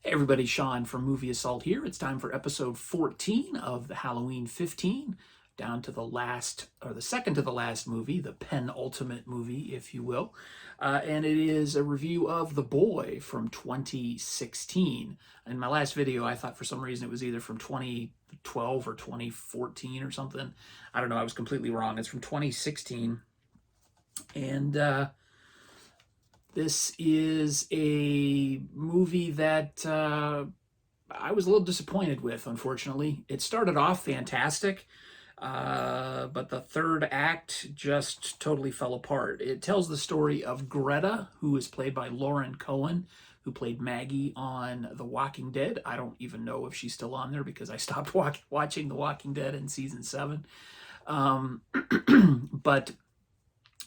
Hey everybody, Sean from Movie Assault here. It's time for episode 14 of the Halloween 15, down to the last, or the second to the last movie, the penultimate movie, if you will. And it is a review of The Boy from 2016. In my last video, I thought for some reason it was either from 2012 or 2014 or something. I don't know, I was completely wrong. It's from 2016. And this is a movie that I was a little disappointed with, unfortunately. It started off fantastic, but the third act just totally fell apart. It tells the story of Greta, who is played by Lauren Cohen, who played Maggie on The Walking Dead. I don't even know if she's still on there because I stopped watching The Walking Dead in season 7. But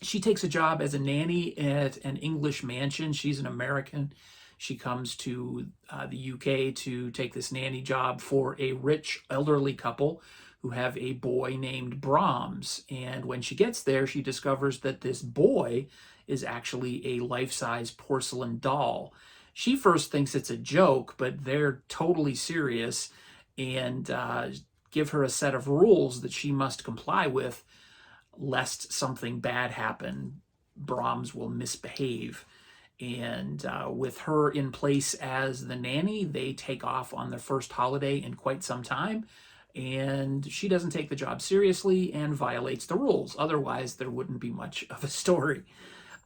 she takes a job as a nanny at an English mansion. She's an American. She comes to the UK to take this nanny job for a rich elderly couple who have a boy named Brahms. And when she gets there, she discovers that this boy is actually a life-size porcelain doll. She first thinks it's a joke, but they're totally serious and give her a set of rules that she must comply with, lest something bad happen. Brahms will misbehave. And with her in place as the nanny, they take off on their first holiday in quite some time. And she doesn't take the job seriously and violates the rules. Otherwise, there wouldn't be much of a story.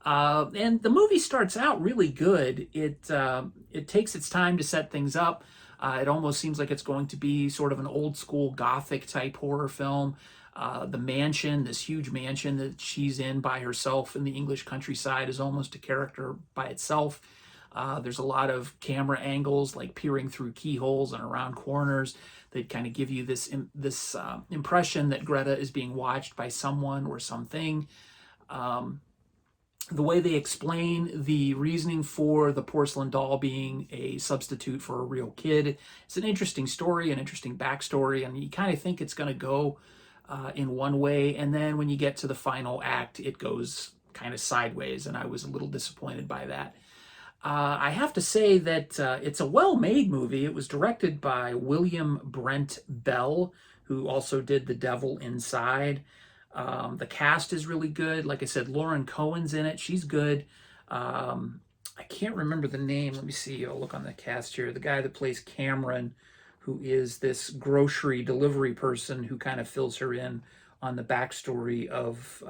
And the movie starts out really good. It takes its time to set things up. It almost seems like it's going to be sort of an old school gothic type horror film. The mansion, this huge mansion that she's in by herself in the English countryside, is almost a character by itself. There's a lot of camera angles, like peering through keyholes and around corners, that kind of give you this impression that Greta is being watched by someone or something. The way they explain the reasoning for the porcelain doll being a substitute for a real kid, it's an interesting story, an interesting backstory, and you kind of think it's going to go in one way, and then when you get to the final act, it goes kind of sideways, and I was a little disappointed by that. I have to say that it's a well-made movie. It was directed by William Brent Bell, who also did The Devil Inside. The cast is really good. Like I said, Lauren Cohen's in it. She's good. I can't remember the name. Let me see. I'll look on the cast here. The guy that plays Cameron, who is this grocery delivery person who kind of fills her in on the backstory of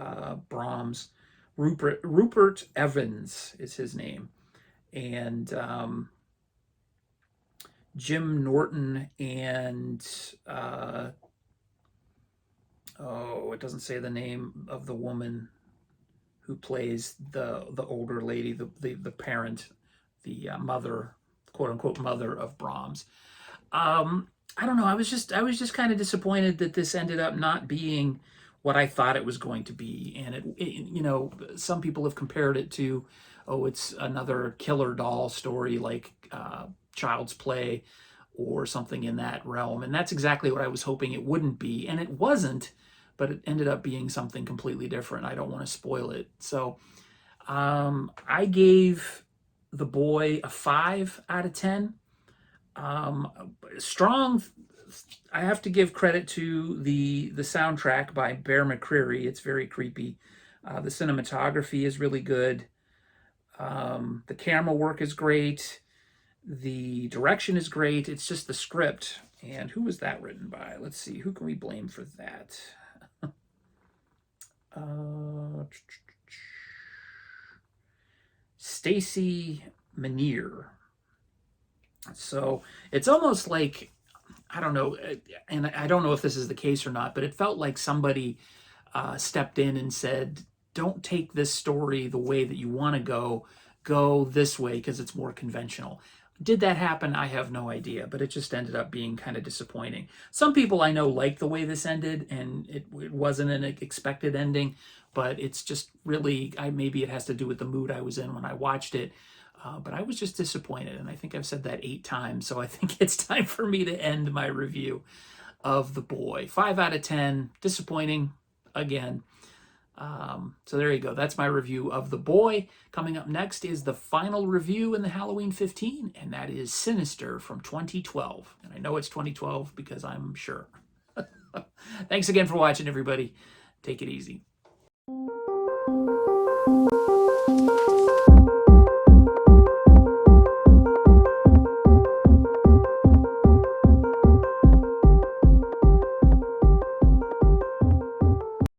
Brahms. Rupert Evans is his name. And Jim Norton and it doesn't say the name of the woman who plays the older lady, the parent, the mother, quote unquote mother of Brahms. I don't know. I was just kind of disappointed that this ended up not being what I thought it was going to be. And some people have compared it to, it's another killer doll story like Child's Play or something in that realm. And that's exactly what I was hoping it wouldn't be. And it wasn't, but it ended up being something completely different. I don't want to spoil it. So I gave The Boy a 5 out of 10. Strong. I have to give credit to the soundtrack by Bear McCreary. It's very creepy. The cinematography is really good. The camera work is great. The direction is great. It's just the script. And who was that written by? Let's see. Who can we blame for that? Stacy Manier. So it's almost like, I don't know, and I don't know if this is the case or not, but it felt like somebody stepped in and said, don't take this story the way that you want to go this way because it's more conventional. Did that happen? I have no idea, but it just ended up being kind of disappointing. Some people I know like the way this ended, and it wasn't an expected ending, but it's just really, maybe it has to do with the mood I was in when I watched it. But I was just disappointed, and I think I've said that 8 times, so I think it's time for me to end my review of The Boy. 5 out of 10, disappointing again. So there you go. That's my review of The Boy. Coming up next is the final review in the Halloween 15, and that is Sinister from 2012. And I know it's 2012 because I'm sure. Thanks again for watching, everybody. Take it easy.